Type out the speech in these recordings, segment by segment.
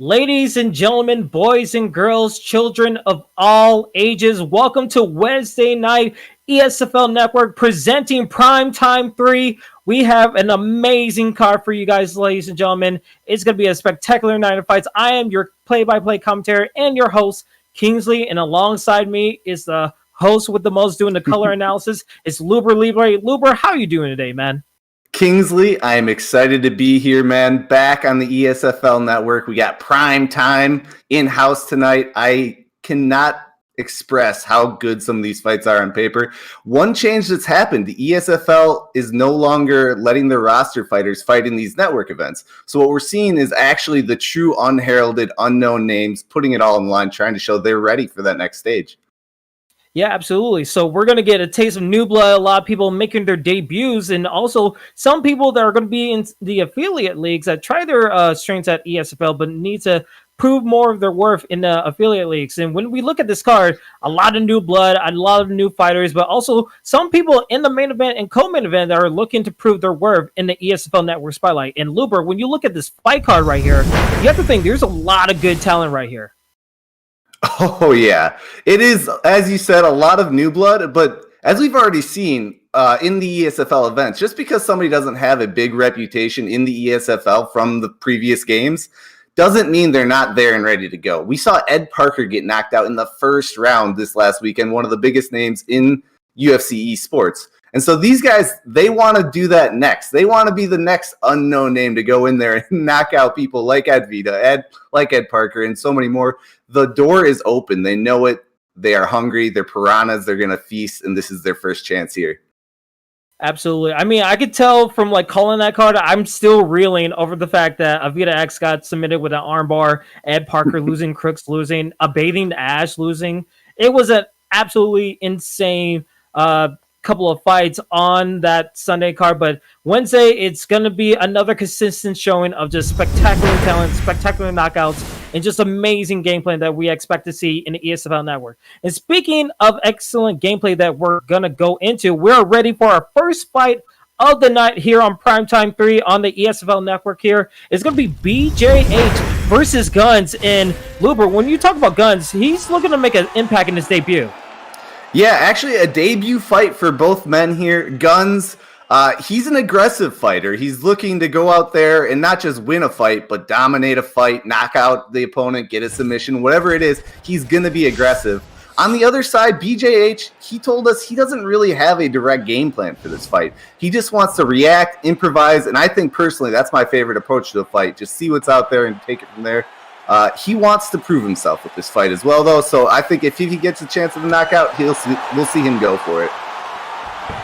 Ladies and gentlemen, boys and girls, children of all ages, welcome to Wednesday night ESFL Network presenting Primetime 3. We have an amazing card for you guys, ladies and gentlemen. It's going to be a spectacular night of fights. I am your play-by-play commentator and your host, Kingsley, and alongside me is the host with the most doing the color analysis. It's Luber Libre. Luber, how are you doing today, man? Kingsley, I am excited to be here, man. Back on the ESFL network. We got Prime Time in-house tonight. I cannot express how good some of these fights are on paper. One change that's happened, the ESFL is no longer letting their roster fighters fight in these network events. So what we're seeing is actually the true unheralded, unknown names, putting it all on the line, trying to show they're ready for that next stage. Yeah, absolutely. So we're going to get a taste of new blood, a lot of people making their debuts, and also some people that are going to be in the affiliate leagues that try their strengths at ESFL, but need to prove more of their worth in the affiliate leagues. And when we look at this card, a lot of new blood, a lot of new fighters, but also some people in the main event and co-main event that are looking to prove their worth in the ESFL Network Spotlight. And Luber, when you look at this fight card right here, you have to think there's a lot of good talent right here. Oh, yeah. It is, as you said, a lot of new blood, but as we've already seen in the ESFL events, just because somebody doesn't have a big reputation in the ESFL from the previous games doesn't mean they're not there and ready to go. We saw Ed Parker get knocked out in the first round this last weekend, one of the biggest names in UFC Esports. And so these guys, they want to do that next. They want to be the next unknown name to go in there and knock out people like Ed Vita, like Ed Parker, and so many more. The door is open. They know it. They are hungry. They're piranhas. They're going to feast, and this is their first chance here. Absolutely. I mean, I could tell from like calling that card, I'm still reeling over the fact that Avita X got submitted with an armbar, Ed Parker losing, Crooks losing, a Bathing Ash losing. It was an absolutely insane couple of fights on that Sunday card, but Wednesday it's going to be another consistent showing of just spectacular talent, spectacular knockouts, and just amazing gameplay that we expect to see in the ESFL network. And speaking of excellent gameplay that we're going to go into, we're ready for our first fight of the night here on Primetime 3 on the ESFL network here. It's going to be BJH versus Guns. And Luber, when you talk about Guns, he's looking to make an impact in his debut. Yeah, actually a debut fight for both men here. Guns, he's an aggressive fighter. He's looking to go out there and not just win a fight, but dominate a fight, knock out the opponent, get a submission, whatever it is, he's going to be aggressive. On the other side, BJH, he told us he doesn't really have a direct game plan for this fight. He just wants to react, improvise, and I think personally that's my favorite approach to the fight. Just see what's out there and take it from there. He wants to prove himself with this fight as well, though. So I think if he gets a chance of a knockout, we'll see him go for it.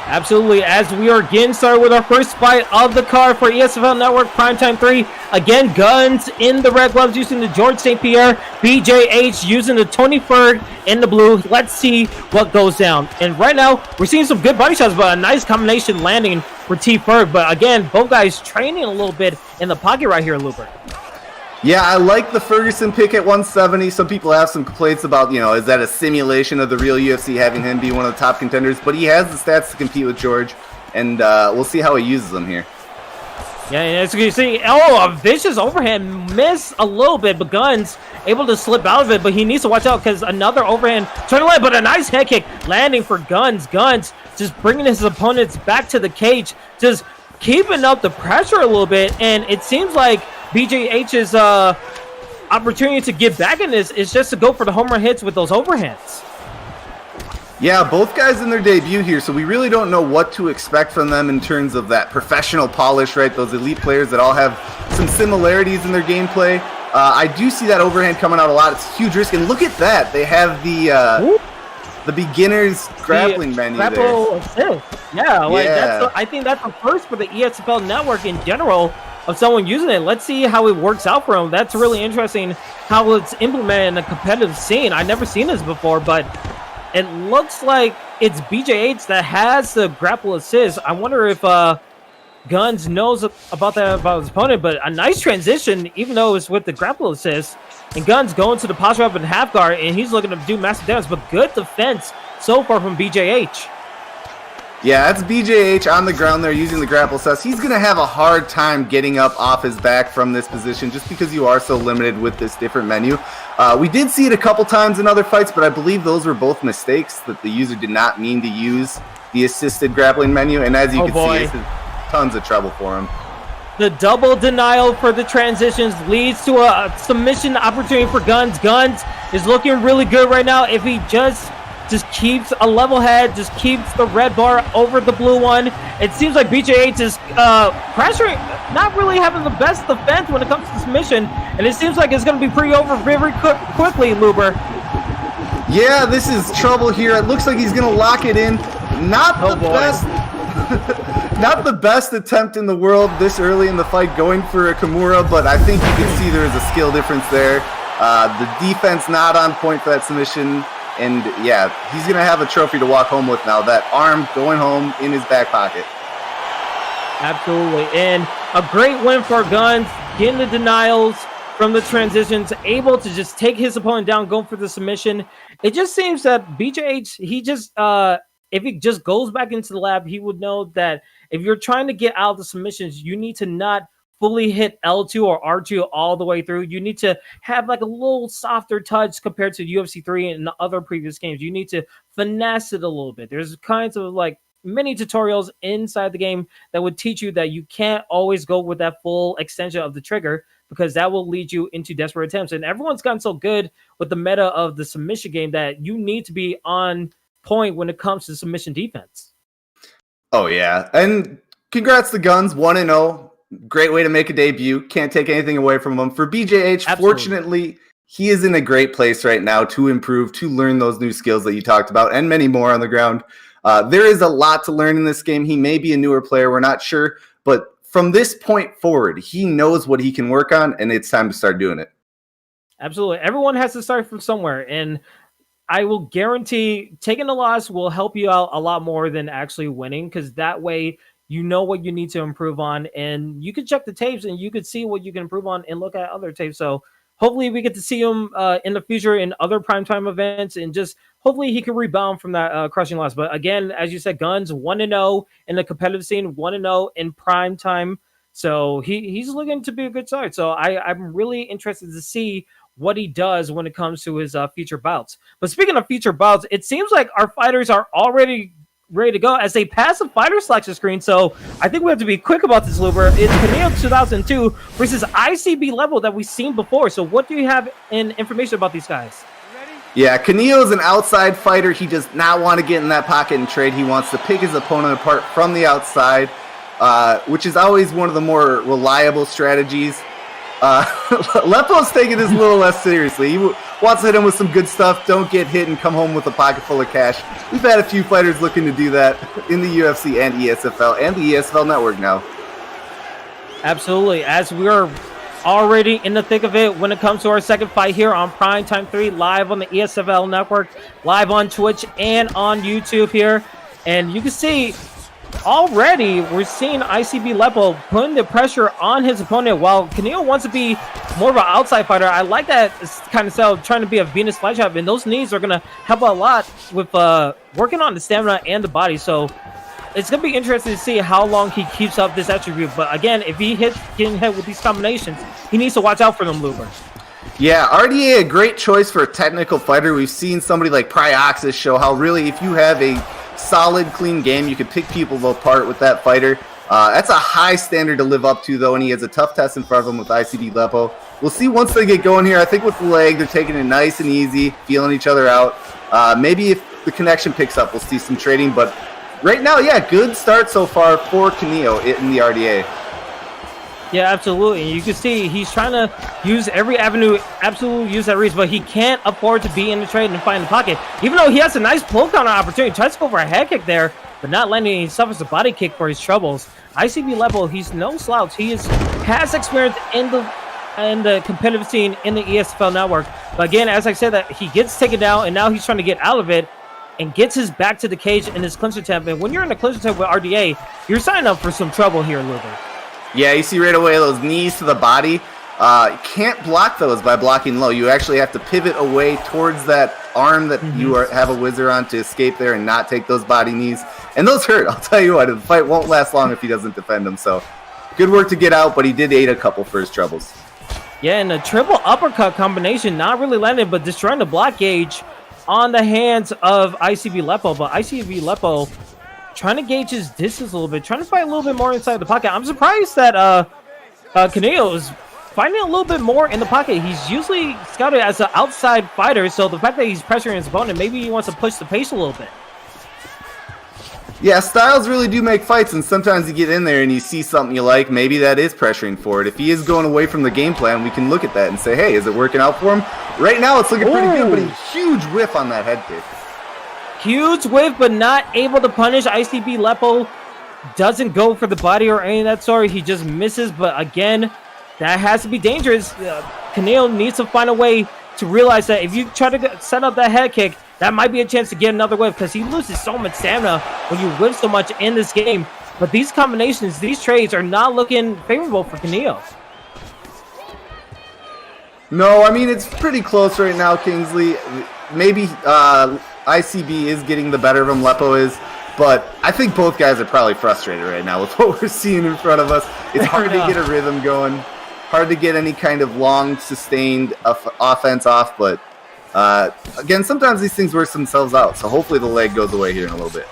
Absolutely. As we are getting started with our first fight of the card for ESFL Network Primetime 3. Again, Guns in the red gloves using the George St. Pierre. BJH using the Tony Ferg in the blue. Let's see what goes down. And right now, we're seeing some good body shots, but a nice combination landing for T. Ferg. But again, both guys training a little bit in the pocket right here, Luber. Yeah, I like the Ferguson pick at 170. Some people have some complaints about, is that a simulation of the real UFC having him be one of the top contenders? But he has the stats to compete with George, and we'll see how he uses them here. Yeah, as you can see, a vicious overhand miss a little bit, but Guns able to slip out of it, but he needs to watch out because another overhand turn away, but a nice head kick landing for Guns. Guns just bringing his opponents back to the cage, just keeping up the pressure a little bit, and it seems like BJH's opportunity to get back in this is just to go for the home run hits with those overhands. Yeah, both guys in their debut here, so we really don't know what to expect from them in terms of that professional polish, right? Those elite players that all have some similarities in their gameplay. I do see that overhand coming out a lot. It's a huge risk, and look at that. They have the beginner's grappling menu there. Assist. Yeah, I think that's the first for the ESFL network in general of someone using it. Let's see how it works out for him. That's really interesting how it's implemented in a competitive scene. I've never seen this before, but it looks like it's BJH that has the grapple assist. I wonder if Guns knows about that about his opponent, but a nice transition, even though it's with the grapple assist. And Guns going to the posture up in half guard, and he's looking to do massive damage, but good defense so far from BJH. Yeah, that's BJH on the ground there using the grapple cess. He's going to have a hard time getting up off his back from this position just because you are so limited with this different menu. We did see it a couple times in other fights, but I believe those were both mistakes that the user did not mean to use the assisted grappling menu. And as you can see, it's tons of trouble for him. The double denial for the transitions leads to a submission opportunity for Guns. Guns is looking really good right now. If he just keeps a level head, just keeps the red bar over the blue one. It seems like BJH is pressuring, not really having the best defense when it comes to submission, and it seems like it's going to be pretty over very quickly, Luber. Yeah, this is trouble here. It looks like he's going to lock it in. Not the best. Not the best attempt in the world this early in the fight going for a Kimura, but I think you can see there is a skill difference there. The defense not on point for that submission. And yeah, he's going to have a trophy to walk home with now. That arm going home in his back pocket. Absolutely. And a great win for Guns, getting the denials from the transitions, able to just take his opponent down, going for the submission. It just seems that BJH, he just, if he just goes back into the lab, he would know that if you're trying to get out of the submissions, you need to not fully hit L2 or R2 all the way through. You need to have like a little softer touch compared to UFC 3 and the other previous games. You need to finesse it a little bit. There's kinds of like mini tutorials inside the game that would teach you that you can't always go with that full extension of the trigger because that will lead you into desperate attempts. And everyone's gotten so good with the meta of the submission game that you need to be on point when it comes to submission defense. Oh, yeah. And congrats to Guns, 1-0. Great way to make a debut. Can't take anything away from him. For BJH, Absolutely. Fortunately, he is in a great place right now to improve, to learn those new skills that you talked about, and many more on the ground. There is a lot to learn in this game. He may be a newer player. We're not sure. But from this point forward, he knows what he can work on, and it's time to start doing it. Absolutely. Everyone has to start from somewhere. And I will guarantee taking a loss will help you out a lot more than actually winning, because that way you know what you need to improve on, and you can check the tapes and you can see what you can improve on and look at other tapes. So hopefully we get to see him in the future in other primetime events, and just hopefully he can rebound from that crushing loss. But again, as you said, Guns 1-0 in the competitive scene, 1-0 in primetime. So he's looking to be a good start. So I'm really interested to see what he does when it comes to his future bouts. But speaking of future bouts, it seems like our fighters are already ready to go as they pass the fighter selection screen. So I think we have to be quick about this, Luber. It's Caneo 2002 versus ICB level that we've seen before. So what do you have in information about these guys? Yeah, Caneo is an outside fighter. He does not want to get in that pocket and trade. He wants to pick his opponent apart from the outside, which is always one of the more reliable strategies. Lepo's taking this a little less seriously. He wants to hit him with some good stuff, don't get hit, and come home with a pocket full of cash. We've had a few fighters looking to do that in the UFC and ESFL and the ESFL network now. Absolutely. As we are already in the thick of it when it comes to our second fight here on Primetime 3, live on the ESFL network, live on Twitch and on YouTube here. And you can see already we're seeing ICB Lepo putting the pressure on his opponent while Caneo wants to be more of an outside fighter. I like that kind of style, trying to be a Venus flytrap, and those knees are going to help a lot with working on the stamina and the body. So it's going to be interesting to see how long he keeps up this attribute. But again, if he hits getting hit with these combinations, he needs to watch out for them, Luber. Yeah, RDA, a great choice for a technical fighter. We've seen somebody like Pryoxis show how really if you have a solid, clean game, you can pick people apart with that fighter. That's a high standard to live up to, though, and he has a tough test in front of him with ICB Lepo. We'll see once they get going here. I think with the leg, they're taking it nice and easy, feeling each other out. Maybe if the connection picks up, we'll see some trading, but right now, yeah, good start so far for Caneo in the RDA. Yeah, absolutely. And you can see he's trying to use every avenue, absolutely use that reach, but he can't afford to be in the trade and find the pocket. Even though he has a nice pull counter opportunity, tries to go for a head kick there, but not landing. He suffers a body kick for his troubles. ICB level, he's no slouch. He has experience in the competitive scene in the ESFL network. But again, as I said, that he gets taken down, and now he's trying to get out of it and gets his back to the cage in his clinch attempt. And when you're in a clinch attempt with RDA, you're signing up for some trouble here, Luber. Yeah, you see right away those knees to the body. You can't block those by blocking low. You actually have to pivot away towards that arm that you have a wizard on to escape there and not take those body knees. And those hurt. I'll tell you what, the fight won't last long if he doesn't defend them. So good work to get out, but he did aid a couple for his troubles. Yeah, and a triple uppercut combination, not really landing, but destroying the block gauge on the hands of ICB Lepo. But ICB Lepo trying to gauge his distance a little bit, trying to fight a little bit more inside the pocket. I'm surprised that Canelo is finding a little bit more in the pocket. He's usually scouted as an outside fighter, so the fact that he's pressuring his opponent, maybe he wants to push the pace a little bit. Yeah, styles really do make fights, and sometimes you get in there and you see something you like. Maybe that is pressuring for it. If he is going away from the game plan, we can look at that and say, hey, is it working out for him? Right now, it's looking pretty good, but a huge whiff on that head kick. Huge whiff, but not able to punish. ICB Lepo doesn't go for the body or any of that sort. He just misses, but again, that has to be dangerous. Canelo needs to find a way to realize that if you try to set up that head kick, that might be a chance to get another whiff, because he loses so much stamina when you whiff so much in this game. But these combinations, these trades are not looking favorable for Canelo. No, I mean, it's pretty close right now, Kingsley. Maybe ICB is getting the better of him, Lepo is. But I think both guys are probably frustrated right now with what we're seeing in front of us. It's hard to get a rhythm going. Hard to get any kind of long, sustained offense off, but again, sometimes these things work themselves out, so hopefully the leg goes away here in a little bit.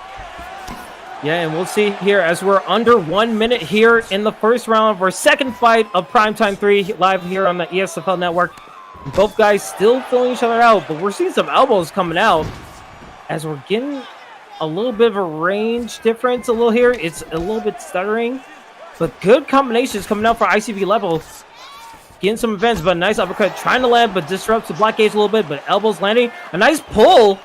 Yeah, and we'll see here as we're under 1 minute here in the first round of our second fight of Primetime 3 live here on the ESFL network. Both guys still filling each other out, but we're seeing some elbows coming out as we're getting a little bit of a range difference a little here. It's a little bit stuttering, but good combinations coming out for ICB Lepo. Getting some events, but a nice uppercut trying to land, but disrupts the block gauge a little bit, but elbows landing. A nice pull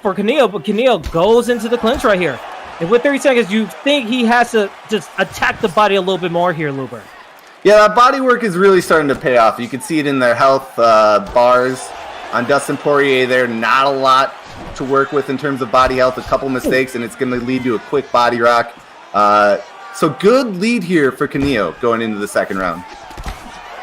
for Canelo, but Canelo goes into the clinch right here. And with 30 seconds, you think he has to just attack the body a little bit more here, Luber. Yeah, that body work is really starting to pay off. You can see it in their health bars on Dustin Poirier there. Not a lot to work with in terms of body health, a couple mistakes, and it's going to lead to a quick body rock. So good lead here for Canelo going into the second round.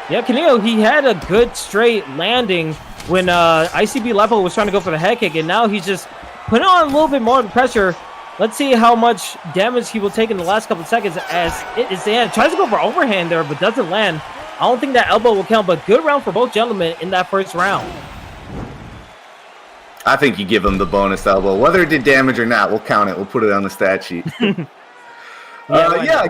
Yeah, Canelo, he had a good straight landing when ICB Lepo was trying to go for the head kick, and now he's just putting on a little bit more pressure. Let's see how much damage he will take in the last couple of seconds as it is the end. Tries to go for overhand there, but doesn't land. I don't think that elbow will count, but good round for both gentlemen in that first round. I think you give him the bonus elbow. Whether it did damage or not, we'll count it. We'll put it on the stat sheet. Yeah.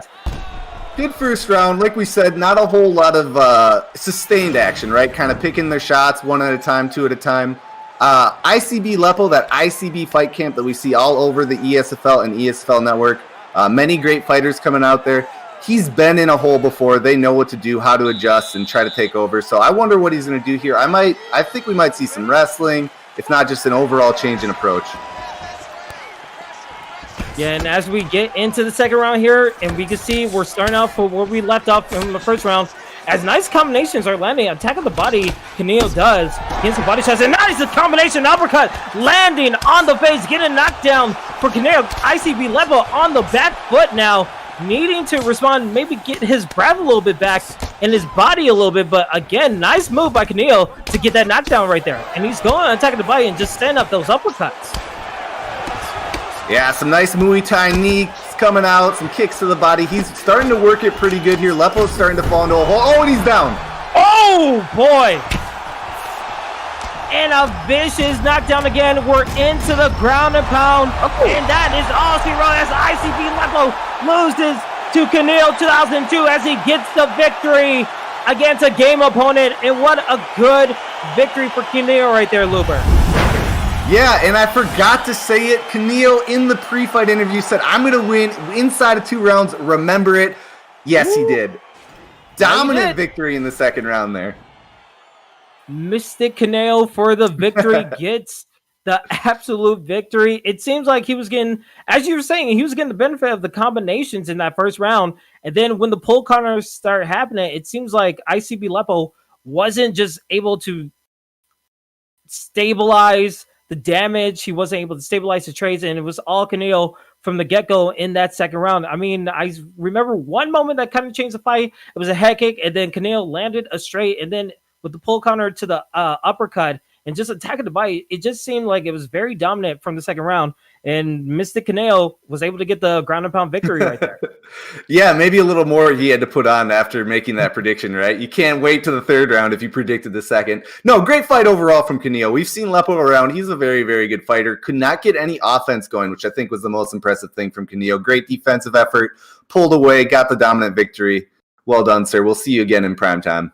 Good first round. Like we said, not a whole lot of sustained action, right? Kind of picking their shots one at a time, two at a time. ICB Lepo, that ICB fight camp that we see all over the ESFL and ESFL network. Many great fighters coming out there. He's been in a hole before. They know what to do, how to adjust, and try to take over. So I wonder what he's going to do here. I think we might see some wrestling, if not just an overall change in approach. Yeah, and as we get into the second round here, and we can see we're starting out from where we left off from the first round, as nice combinations are landing. Attack of the body, Canelo does. Getting some body shots, and nice combination uppercut landing on the face, getting knocked down for Canelo. ICB Lepo on the back foot now, needing to respond, maybe get his breath a little bit back and his body a little bit, but again, nice move by Canelo to get that knockdown right there. And he's going on attacking the body and just stand up those uppercuts. Yeah, some nice Muay Thai knees coming out, some kicks to the body. He's starting to work it pretty good here. Lepo's starting to fall into a hole. Oh, and he's down. Oh, boy. And a vicious knockdown again. We're into the ground and pound. And that is all she wrote as ICB Lepo loses to Canelo 2002 as he gets the victory against a game opponent. And what a good victory for Canelo right there, Luber. Yeah, and I forgot to say it. Canelo in the pre-fight interview said, I'm going to win inside of 2 rounds. Remember it. Yes, he did. Dominant victory in the second round there. Mystic Canelo for the victory gets the absolute victory. It seems like he was getting, as you were saying, he was getting the benefit of the combinations in that first round. And then when the pull counters start happening, it seems like ICB Lepo wasn't just able to stabilize the damage. He wasn't able to stabilize the trades, and it was all Canelo from the get-go in that second round. I mean, I remember one moment that kind of changed the fight. It was a head kick, and then Canelo landed a straight, and then with the pull counter to the uppercut and just attacking the body, it just seemed like it was very dominant from the second round. and Mystic Kaneo was able to get the ground and pound victory right there. Yeah, maybe a little more he had to put on after making that prediction, right? You can't wait to the third round if you predicted the second. No, great fight overall from Kaneo. We've seen Lepo around. He's a very, very good fighter. Could not get any offense going, which I think was the most impressive thing from Kaneo. Great defensive effort, pulled away, got the dominant victory. Well done, sir. We'll see you again in primetime.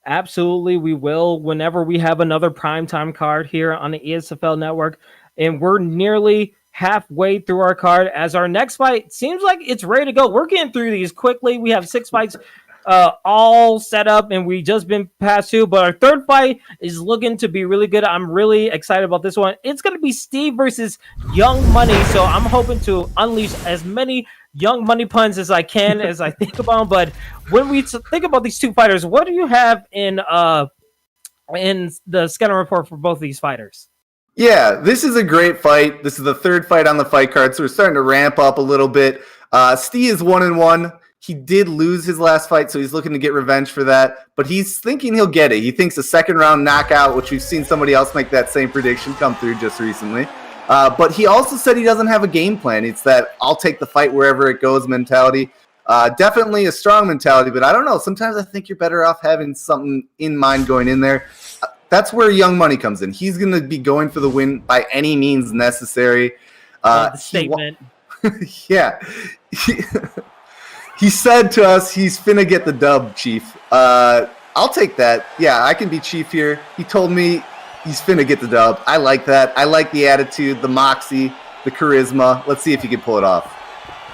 Absolutely, we will whenever we have another primetime card here on the ESFL network. And we're nearly halfway through our card as our next fight seems like it's ready to go. We're getting through these quickly. We have 6 fights all set up, and we just been past 2. But our third fight is looking to be really good. I'm really excited about this one. It's going to be Steve versus Young Money. So I'm hoping to unleash as many Young Money puns as I can as I think about them. But when we think about these 2 fighters, what do you have in the scouting report for both of these fighters? Yeah, this is a great fight. This is the third fight on the fight card, so we're starting to ramp up a little bit. Steve is 1-1. He did lose his last fight, so he's looking to get revenge for that. But he's thinking he'll get it. He thinks a second round knockout, which we've seen somebody else make that same prediction come through just recently. But he also said he doesn't have a game plan. It's that I'll take the fight wherever it goes mentality. Definitely a strong mentality, but I don't know. Sometimes I think you're better off having something in mind going in there. That's where Young Money comes in. He's going to be going for the win by any means necessary. Statement. Yeah. He said to us, he's finna get the dub, Chief. I'll take that. Yeah, I can be Chief here. He told me he's finna get the dub. I like that. I like the attitude, the moxie, the charisma. Let's see if he can pull it off.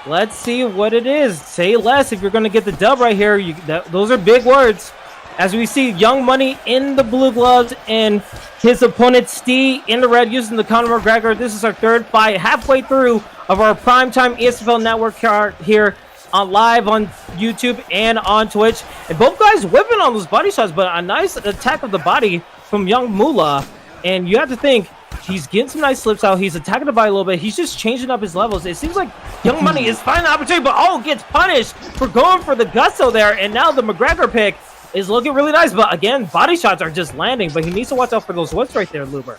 Let's see what it is. Say less if you're going to get the dub right here. Those are big words. As we see Young Money in the blue gloves and his opponent Steve in the red using the Conor McGregor. This is our third fight, halfway through of our primetime ESFL network card here live on YouTube and on Twitch. And both guys whipping on those body shots, but a nice attack of the body from Young Moolah. And you have to think, he's getting some nice slips out. He's attacking the body a little bit. He's just changing up his levels. It seems like Young Money is finding the opportunity, but gets punished for going for the gusto there. And now the McGregor pick is looking really nice. But again, body shots are just landing. But he needs to watch out for those whips right there, Luber.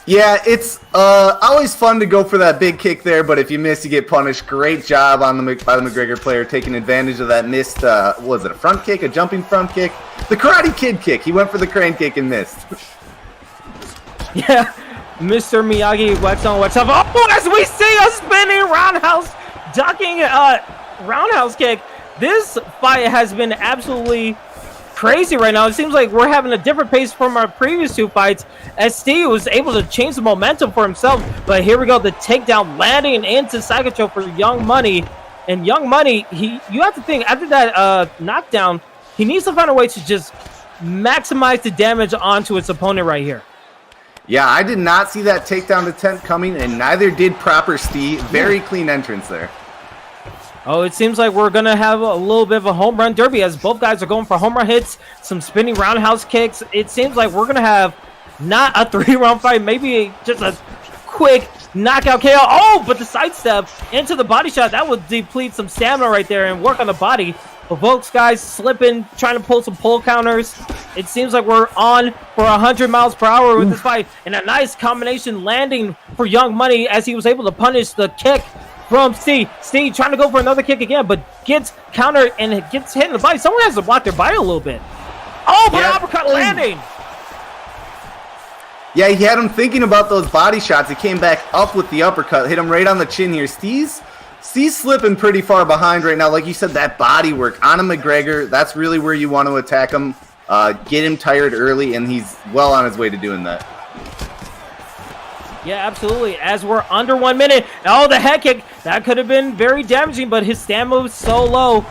Yeah, it's always fun to go for that big kick there, but if you miss, you get punished. Great job by the McGregor player taking advantage of that missed, was it a front kick, a jumping front kick? The Karate Kid kick. He went for the crane kick and missed. Yeah, Mr. Miyagi wax on, wax off. Oh, as we see a spinning roundhouse, ducking roundhouse kick. This fight has been absolutely crazy right now. It seems like we're having a different pace from our previous 2 fights as Steve was able to change the momentum for himself. But here we go, the takedown landing into side control for Young Money. And Young Money, you have to think, after that knockdown, he needs to find a way to just maximize the damage onto its opponent right here. Yeah, I did not see that takedown attempt coming, and neither did proper Steve. Very clean entrance there. Oh, it seems like we're going to have a little bit of a home run derby as both guys are going for home run hits, some spinning roundhouse kicks. It seems like we're going to have not a 3-round fight, maybe just a quick knockout KO. Oh, but the sidestep into the body shot, that would deplete some stamina right there and work on the body. But both guys slipping, trying to pull some pull counters. It seems like we're on for 100 miles per hour with this fight. And a nice combination landing for Young Money as he was able to punish the kick from Steve. Steve trying to go for another kick again, but gets countered and gets hit in the body. Someone has to block their body a little bit. Oh, but uppercut landing. Yeah, he had him thinking about those body shots. He came back up with the uppercut, hit him right on the chin here. Steve's slipping pretty far behind right now. Like you said, that body work on a McGregor, that's really where you want to attack him. Get him tired early, and he's well on his way to doing that. Yeah, absolutely. As we're under 1 minute. Oh, the head kick. That could have been very damaging, but his stamina was so low.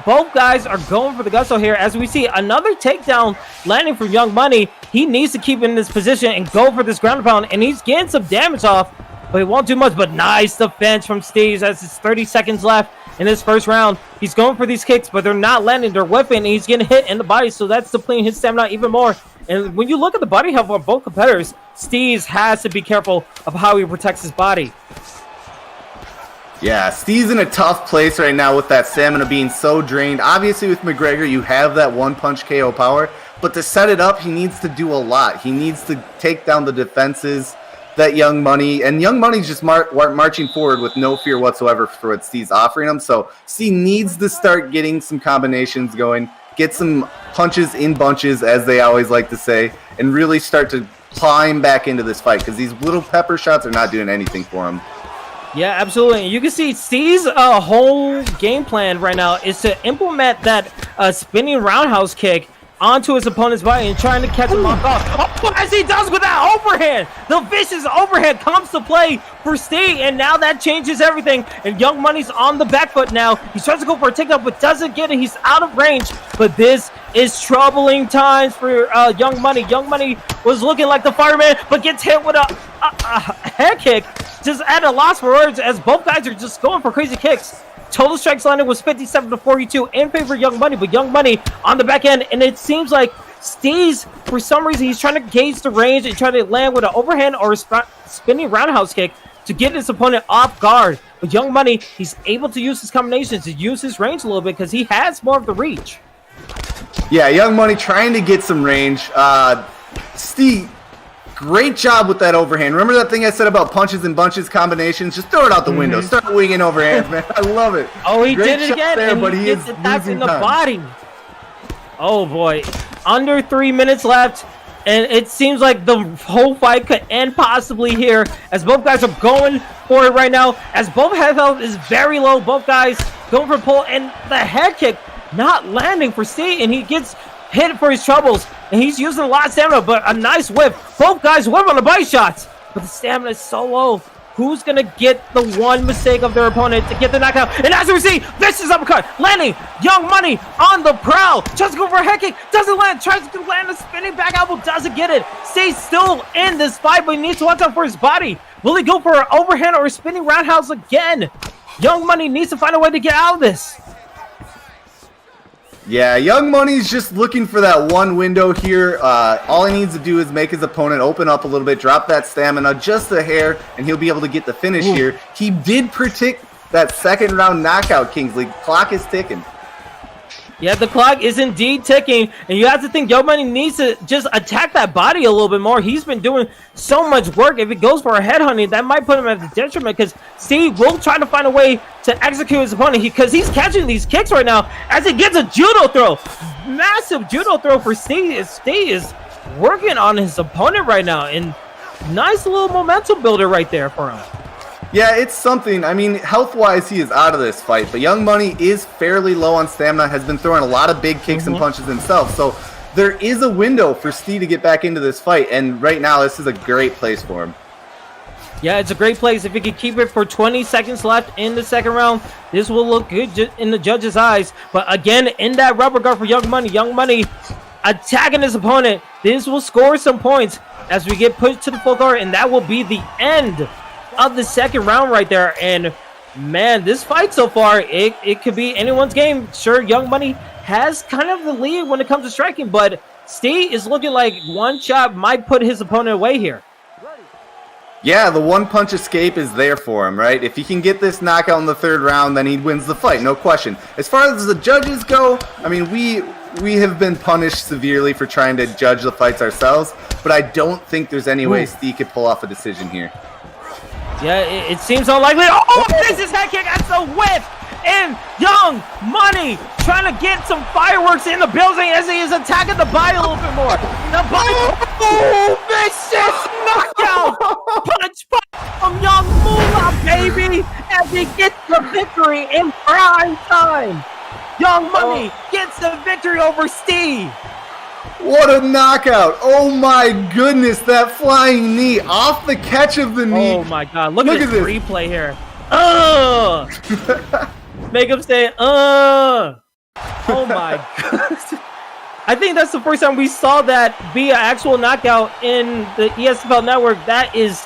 Both guys are going for the gusto here. As we see another takedown landing from Young Money. He needs to keep in this position and go for this ground and pound, and he's getting some damage off, but he won't do much. But nice defense from Steve as it's 30 seconds left in this first round. He's going for these kicks, but they're not landing. They're whipping, and he's getting hit in the body, so that's depleting his stamina even more. And when you look at the body health of both competitors, Steve has to be careful of how he protects his body. Yeah, Steve's in a tough place right now with that stamina being so drained. Obviously, with McGregor, you have that one-punch KO power, but to set it up, he needs to do a lot. He needs to take down the defenses, that Young Money, and Young Money's just marching forward with no fear whatsoever for what Steve's offering him. So Steve needs to start getting some combinations going, get some punches in bunches, as they always like to say, and really start to climb back into this fight, because these little pepper shots are not doing anything for him. Yeah, absolutely. You can see Steve's whole game plan right now is to implement that spinning roundhouse kick onto his opponent's body and trying to catch him off guard. Oh, as he does with that overhand, the vicious overhand comes to play for Steve, and now that changes everything. And Young Money's on the back foot now. He tries to go for a takedown, but doesn't get it. He's out of range. But this is troubling times for Young Money. Young Money was looking like the fireman, but gets hit with a head kick. Just at a loss for words, as both guys are just going for crazy kicks. Total strikes landed was 57-42 in favor of Young Money, but Young Money on the back end, and it seems like Steve's, for some reason, he's trying to gauge the range and try to land with an overhand or a spinning roundhouse kick to get his opponent off guard. But Young Money, he's able to use his combinations, to use his range a little bit, because he has more of the reach. Yeah, Young Money trying to get some range. Steve, great job with that overhand. Remember that thing I said about punches and bunches combinations? Just throw it out the window. Start winging overhands, man. I love it. Oh, he Great did it again, there, and but he is gets attacked in the losing time. body. Oh, boy. Under 3 minutes left, and it seems like the whole fight could end possibly here, as both guys are going for it right now, as both head health is very low. Both guys going for a pull, and the head kick not landing for Steve, and he gets hit for his troubles, and he's using a lot of stamina, but a nice whip. Both guys whip on the body shots, but the stamina is so low. Who's going to get the one mistake of their opponent to get the knockout? And as we see, vicious uppercut landing. Young Money on the prowl. Tries to go for a head kick. Doesn't land. Tries to land a spinning back elbow. Doesn't get it. Stays still in this fight, but he needs to watch out for his body. Will he go for an overhand or a spinning roundhouse again? Young Money needs to find a way to get out of this. Yeah, Young Money's just looking for that one window here. All he needs to do is make his opponent open up a little bit, drop that stamina just a hair, and he'll be able to get the finish here. He did predict that second round knockout, Kingsley. Clock is ticking. Yeah, the clock is indeed ticking, and you have to think Young Money needs to just attack that body a little bit more. He's been doing so much work. If he goes for a headhunting, that might put him at the detriment, because Steve will try to find a way to execute his opponent, because he's catching these kicks right now as he gets a judo throw. Massive judo throw for Steve. Steve is working on his opponent right now, and nice little momentum builder right there for him. Yeah, it's something. I mean, health-wise, he is out of this fight, but Young Money is fairly low on stamina, has been throwing a lot of big kicks and punches himself, so there is a window for Steve to get back into this fight, and right now, this is a great place for him. Yeah, it's a great place. If he can keep it for 20 seconds left in the second round, this will look good in the judge's eyes. But again, in that rubber guard for Young Money attacking his opponent. This will score some points as we get pushed to the full guard, and that will be the end of the second round right there. And man, this fight so far, it could be anyone's game. Sure, Young Money has kind of the lead when it comes to striking, but Steve is looking like one shot might put his opponent away here. Yeah, the one punch escape is there for him, right? If he can get this knockout in the third round, then he wins the fight, no question. As far as the judges go, I mean, we have been punished severely for trying to judge the fights ourselves, but I don't think there's any way Steve could pull off a decision here. Yeah, it seems unlikely. Oh, this is head kick. That's a whip. And Young Money trying to get some fireworks in the building as he is attacking the body a little bit more. The body. Oh, vicious knockout. Punch from Young Moolah, baby, as he gets the victory in prime time. Young Money gets the victory over Steve. What a knockout. Oh my goodness, that flying knee off the catch of the knee. Oh my God, look at this replay here. Make him say, Oh my God. I think that's the first time we saw that be an actual knockout in the ESFL network. That is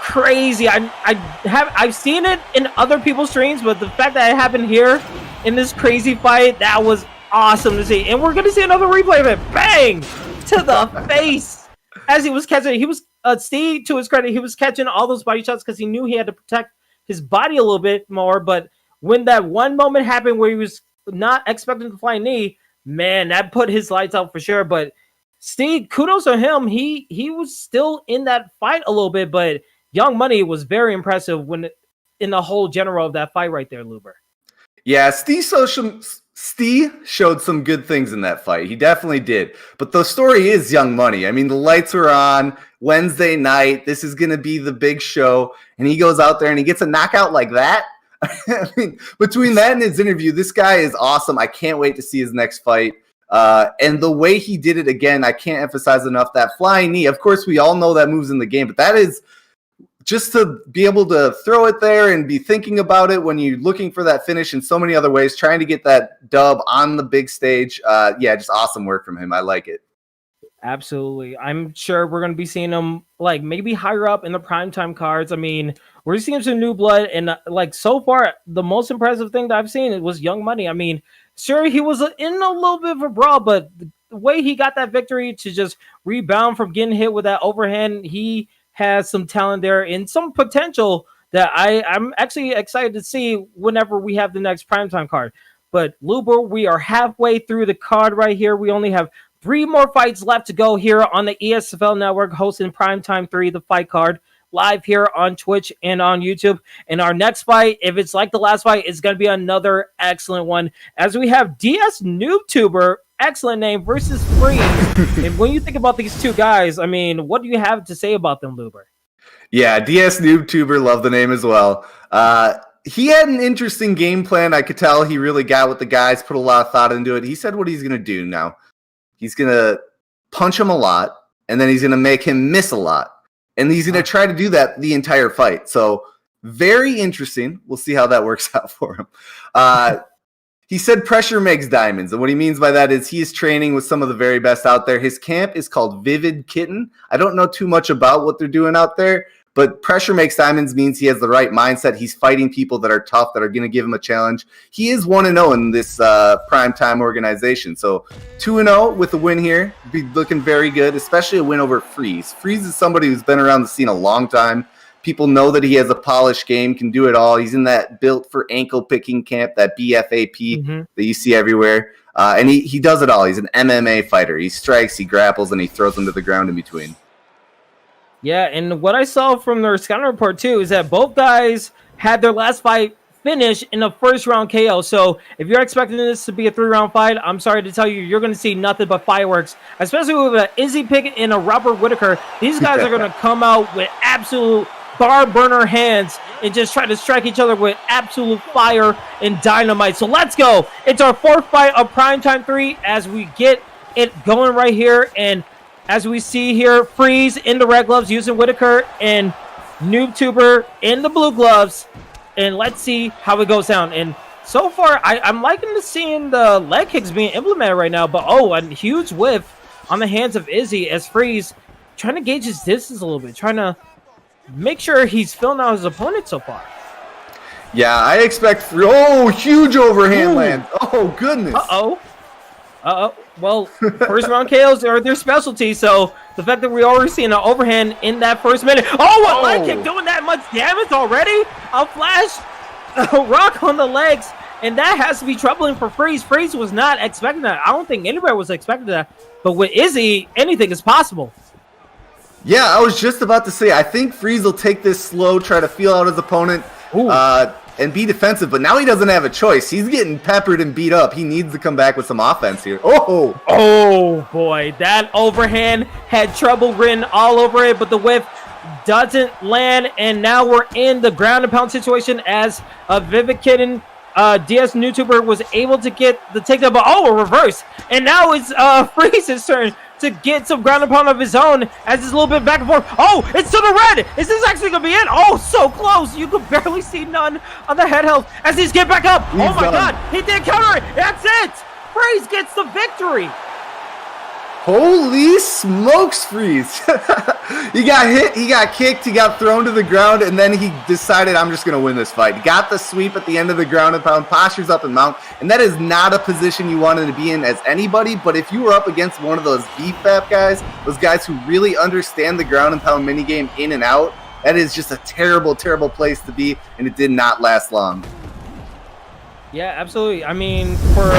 crazy. I've seen it in other people's streams, but the fact that it happened here in this crazy fight, that was awesome to see. And we're going to see another replay of it. Bang! To the face. As he was catching, Steve, to his credit, he was catching all those body shots because he knew he had to protect his body a little bit more. But when that one moment happened where he was not expecting the flying knee, man, that put his lights out for sure. But Steve, kudos to him. He was still in that fight a little bit, but Young Money was very impressive in the whole general of that fight right there, Luber. Yeah, Steve showed some good things in that fight. He definitely did. But the story is Young Money. I mean, the lights were on Wednesday night. This is going to be the big show. And he goes out there and he gets a knockout like that. I mean, between that and his interview, this guy is awesome. I can't wait to see his next fight. And the way he did it again, I can't emphasize enough, that flying knee. Of course, we all know that moves in the game, but that is just to be able to throw it there and be thinking about it when you're looking for that finish in so many other ways, trying to get that dub on the big stage. Yeah, just awesome work from him. I like it. Absolutely. I'm sure we're going to be seeing him like maybe higher up in the primetime cards. I mean, we're seeing some new blood, and like so far, the most impressive thing that I've seen was Young Money. I mean, sure, he was in a little bit of a brawl, but the way he got that victory to just rebound from getting hit with that overhand, he has some talent there and some potential that I'm actually excited to see whenever we have the next primetime card. But Luber, we are halfway through the card right here. We only have 3 more fights left to go here on the ESFL Network, hosting Primetime 3, the fight card, live here on Twitch and on YouTube. And our next fight, if it's like the last fight, is going to be another excellent one, as we have DS NoobTuber, excellent name, versus Freeze. And when you think about these two guys, I mean, what do you have to say about them, Luber? Yeah, DS NoobTuber, love the name as well. He had an interesting game plan. I could tell he really got with the guys, put a lot of thought into it. He said what he's going to do now. He's going to punch him a lot, and then he's going to make him miss a lot. And he's going to try to do that the entire fight. So very interesting. We'll see how that works out for him. He said pressure makes diamonds. And what he means by that is he is training with some of the very best out there. His camp is called Vivid Kitten. I don't know too much about what they're doing out there, but pressure makes diamonds means he has the right mindset. He's fighting people that are tough, that are going to give him a challenge. He is 1-0 in this primetime organization. So 2-0 with the win here. Be looking very good, especially a win over Freeze. Freeze is somebody who's been around the scene a long time. People know that he has a polished game, can do it all. He's in that built for ankle picking camp, that BFAP that you see everywhere. And he does it all. He's an MMA fighter. He strikes, he grapples, and he throws them to the ground in between. Yeah, and what I saw from their scouting report, too, is that both guys had their last fight finish in a first-round KO. So if you're expecting this to be a 3-round fight, I'm sorry to tell you, you're going to see nothing but fireworks, especially with an Izzy Pickett and a Robert Whitaker. These guys are going to come out with absolute bar-burner hands and just try to strike each other with absolute fire and dynamite. So let's go. It's our 4th fight of Primetime 3 as we get it going right here. And as we see here, Freeze in the red gloves using Whitaker, and NoobTuber in the blue gloves. And let's see how it goes down. And so far, I'm liking to seeing the leg kicks being implemented right now. But, a huge whiff on the hands of Izzy as Freeze trying to gauge his distance a little bit, trying to make sure he's filling out his opponent so far. Yeah, I expect... huge overhand land. Oh, goodness. Well, first round KOs are their specialty, so the fact that we already seen an overhand in that first minute. A leg kick doing that much damage already? A flash, a rock on the legs, and that has to be troubling for Freeze. Freeze was not expecting that. I don't think anybody was expecting that. But with Izzy, anything is possible. Yeah, I was just about to say, I think Freeze will take this slow, try to feel out his opponent, and be defensive, but now he doesn't have a choice. He's getting peppered and beat up. He needs to come back with some offense here. Oh boy, that overhand had trouble written all over it, but the whiff doesn't land, and now we're in the ground and pound situation as Vivid Kitten, DS NoobTuber was able to get the takedown, but a reverse, and now it's Freeze's turn to get some ground and pound of his own as it's a little bit back and forth. It's to the red. Is this actually going to be it? So close. You could barely see none of the head health as he's getting back up. My God. He did counter it. That's it. Freeze gets the victory. Holy smokes, Freeze. He got hit, he got kicked, he got thrown to the ground, and then he decided, I'm just going to win this fight. Got the sweep at the end of the ground and pound, postures up and mount, and that is not a position you wanted to be in as anybody, but if you were up against one of those BFAP guys, those guys who really understand the ground and pound minigame in and out, that is just a terrible, terrible place to be, and it did not last long. Yeah, absolutely. I mean, for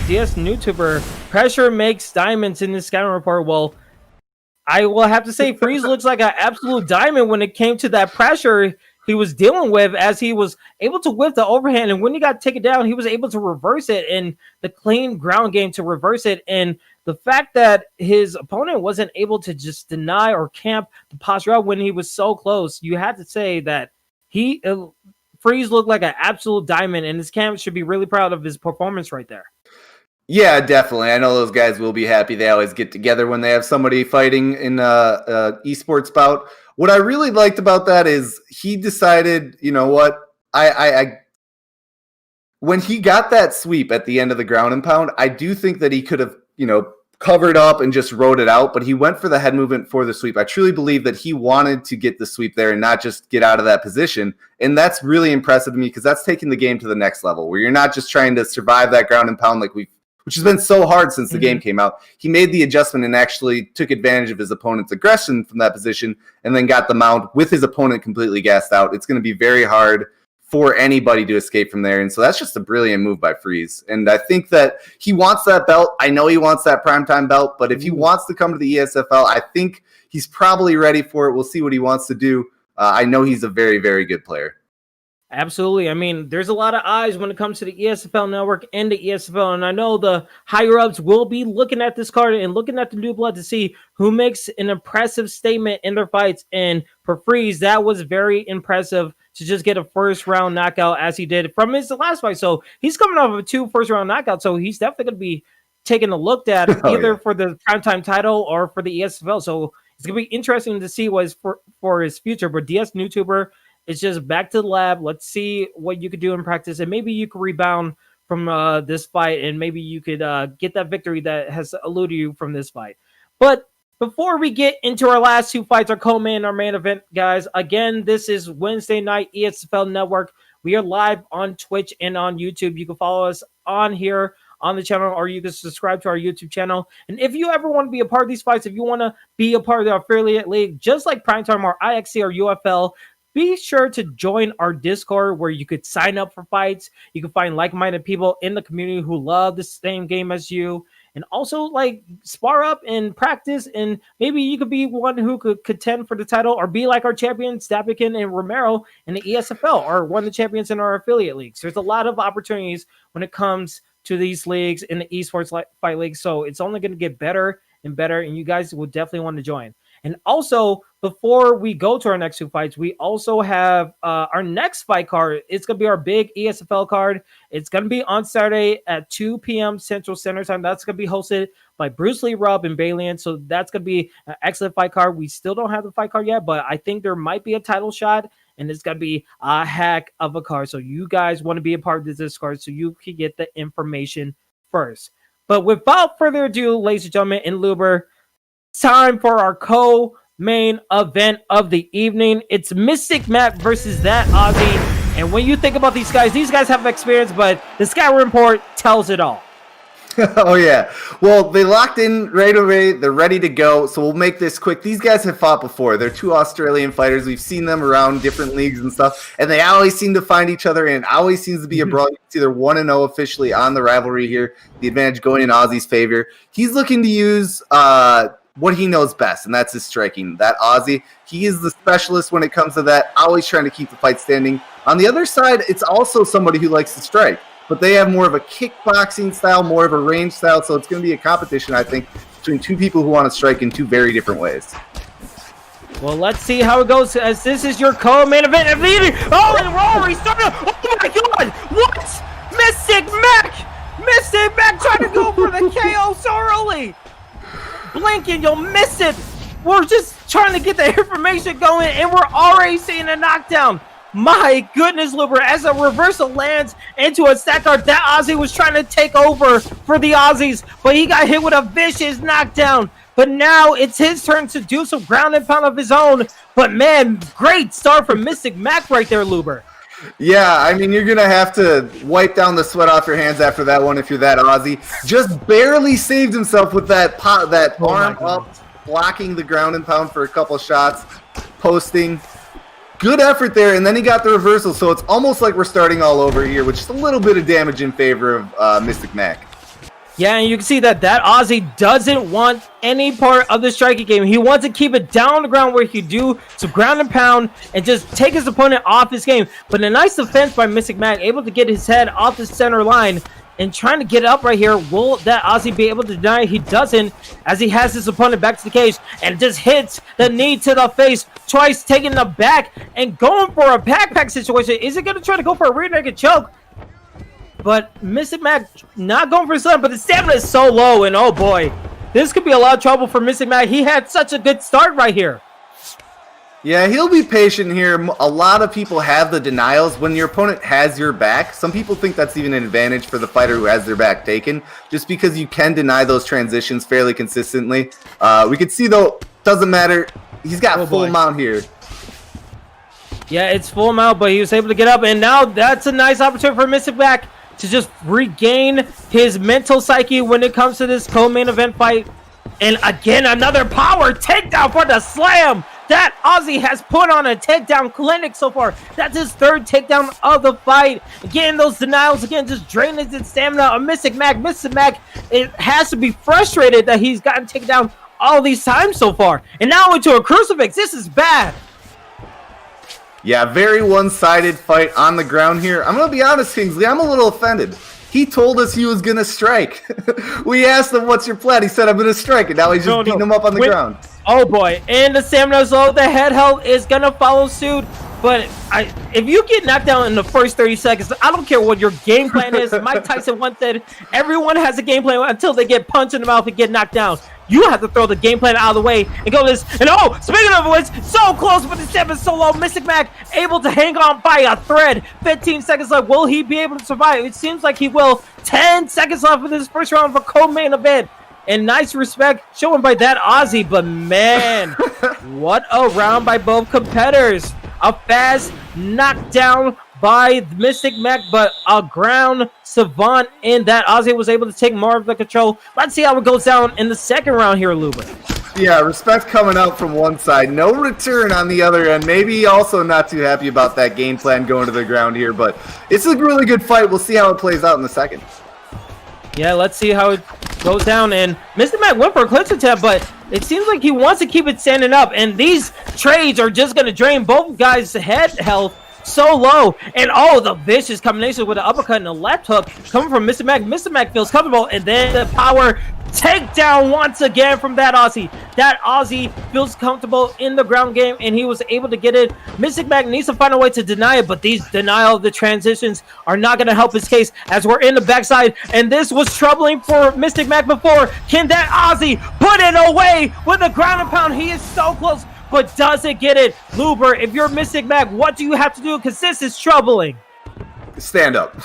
DS YouTuber, pressure makes diamonds in this scouting report. Well, I will have to say, Freeze looks like an absolute diamond when it came to that pressure he was dealing with, as he was able to whip the overhand. And when he got taken down, he was able to reverse it in the clean ground game to reverse it. And the fact that his opponent wasn't able to just deny or camp the posture out when he was so close, you had to say that he Freeze looked like an absolute diamond, and his camp should be really proud of his performance right there. Yeah, definitely. I know those guys will be happy. They always get together when they have somebody fighting in esports bout. What I really liked about that is he decided, you know what, I when he got that sweep at the end of the ground and pound, I do think that he could have, covered up and just rode it out, but he went for the head movement for the sweep. I truly believe that he wanted to get the sweep there and not just get out of that position. And that's really impressive to me, because that's taking the game to the next level, where you're not just trying to survive that ground and pound which has been so hard since the game came out. He made the adjustment and actually took advantage of his opponent's aggression from that position, and then got the mount with his opponent completely gassed out. It's going to be very hard for anybody to escape from there. And so that's just a brilliant move by Freeze. And I think that he wants that belt. I know he wants that primetime belt, but if he wants to come to the ESFL, I think he's probably ready for it. We'll see what he wants to do. I know he's a very, very good player. Absolutely. I mean, there's a lot of eyes when it comes to the ESFL network and the ESFL. And I know the higher ups will be looking at this card and looking at the new blood to see who makes an impressive statement in their fights. And for Freeze, that was very impressive to just get a first round knockout as he did from his last fight. So he's coming off of 2 first round knockouts. So he's definitely going to be taking a look at either for the primetime title or for the ESFL. So it's going to be interesting to see what is for his future. But DS YouTuber, it's just back to the lab. Let's see what you could do in practice, and maybe you could rebound from this fight, and maybe you could get that victory that has eluded you from this fight. But before we get into our last 2 fights, our co-main, our main event, guys, again, this is Wednesday night ESFL Network. We are live on Twitch and on YouTube. You can follow us on here on the channel, or you can subscribe to our YouTube channel. And if you ever want to be a part of these fights, if you want to be a part of the affiliate league, just like PrimeTime or IXC or UFL, be sure to join our Discord, where you could sign up for fights. You can find like-minded people in the community who love the same game as you, and also spar up and practice. And maybe you could be one who could contend for the title, or be like our champions, Stapikin and Romero in the ESFL, or one of the champions in our affiliate leagues. There's a lot of opportunities when it comes to these leagues in the Esports Fight League. So it's only going to get better and better, and you guys will definitely want to join. And also, before we go to our next 2 fights, we also have our next fight card. It's going to be our big ESFL card. It's going to be on Saturday at 2 p.m. Central Standard Time. That's going to be hosted by Bruce Lee, Rob, and Balian. So that's going to be an excellent fight card. We still don't have the fight card yet, but I think there might be a title shot, and it's going to be a heck of a card. So you guys want to be a part of this Discord so you can get the information first. But without further ado, ladies and gentlemen, in Luber, time for our co-main event of the evening. It's Mystic Mac versus that Aussie. And when you think about these guys have experience, but the Sky report tells it all. Oh, yeah. Well, they locked in right away. They're ready to go. So we'll make this quick. These guys have fought before. They're 2 Australian fighters. We've seen them around different leagues and stuff. And they always seem to find each other. And it always seems to be a brawl. It's either 1-0 officially on the rivalry here. The advantage going in Aussie's favor. He's looking to use what he knows best, and that's his striking. That Aussie, he is the specialist when it comes to that, always trying to keep the fight standing. On the other side, it's also somebody who likes to strike, but they have more of a kickboxing style, more of a range style, so it's going to be a competition, I think, between 2 people who want to strike in 2 very different ways. Well, let's see how it goes, as this is your co-main event of the evening. Oh, and Rory he started. Oh my God! What? Mystic Mac trying to go for the KO so early. Blink and you'll miss it. We're just trying to get the information going, and we're already seeing a knockdown. My goodness, Luber, as a reversal lands into a stack guard, that Aussie was trying to take over for the Aussies, but he got hit with a vicious knockdown. But now it's his turn to do some ground and pound of his own. But man, great start from Mystic Mac right there, Luber. Yeah, I mean, you're going to have to wipe down the sweat off your hands after that one if you're that Aussie. Just barely saved himself with that arm up, blocking the ground and pound for a couple shots, posting. Good effort there, and then he got the reversal, so it's almost like we're starting all over here, which is a little bit of damage in favor of Mystic Mac. Yeah, and you can see that Aussie doesn't want any part of the striking game. He wants to keep it down on the ground where he do some ground and pound and just take his opponent off his game. But a nice defense by Mystic Mac, able to get his head off the center line and trying to get it up right here. Will that Aussie be able to deny it? He doesn't, as he has his opponent back to the cage and just hits the knee to the face twice, taking the back and going for a backpack situation. Is it going to try to go for a rear naked choke? But Mystic Mac not going for a slam, but the stamina is so low, and oh boy, this could be a lot of trouble for Mystic Mac. He had such a good start right here. Yeah, he'll be patient here. A lot of people have the denials when your opponent has your back. Some people think that's even an advantage for the fighter who has their back taken, just because you can deny those transitions fairly consistently. We could see, though, doesn't matter. He's got full mount here. Yeah, it's full mount, but he was able to get up, and now that's a nice opportunity for Mystic Mac to just regain his mental psyche when it comes to this co-main event fight. And again, another power takedown for the slam. That Aussie has put on a takedown clinic so far. That's his third takedown of the fight. Again, those denials, again, just draining his stamina of Mystic Mac. Mystic Mac, it has to be frustrated that he's gotten taken down all these times so far. And now into a crucifix. This is bad. Yeah, very one-sided fight on the ground here. I'm going to be honest, Kingsley, I'm a little offended. He told us he was going to strike. We asked him, what's your plan? He said, I'm going to strike, and now he's just beating him up on the ground. Oh, boy. And the stamina is low. The head health is going to follow suit. But if you get knocked down in the first 30 seconds, I don't care what your game plan is. Mike Tyson once said, everyone has a game plan until they get punched in the mouth and get knocked down. You have to throw the game plan out of the way and go this. And oh, speaking of which, so close, but the step is so low. Mystic Mac able to hang on by a thread. 15 seconds left. Will he be able to survive? It seems like he will. 10 seconds left for this first round of a co-main event. And nice respect shown by that Aussie. But man, what a round by both competitors. A fast knockdown by Mystic Mac, but a ground savant in that Aussie was able to take more of the control. Let's see how it goes down in the second round here, Luber. Yeah, respect coming out from one side. No return on the other end. Maybe also not too happy about that game plan going to the ground here, but it's a really good fight. We'll see how it plays out in the second. Yeah, let's see how it goes down. And Mr. Mac went for a clinch attempt, but it seems like he wants to keep it standing up. And these trades are just going to drain both guys' head health so low. And oh, the vicious combination with the uppercut and the left hook coming from Mr. Mac. Mr. Mac feels comfortable, and then the power takedown once again from that Aussie. That Aussie feels comfortable in the ground game, and he was able to get it. Mystic Mac needs to find a way to deny it, but these denial of the transitions are not going to help his case as we're in the backside, and this was troubling for Mystic Mac before. Can that Aussie put it away with a ground and pound? He is so close, but doesn't get it. Luber, if you're Mystic Mac, what do you have to do? Because this is troubling. Stand up.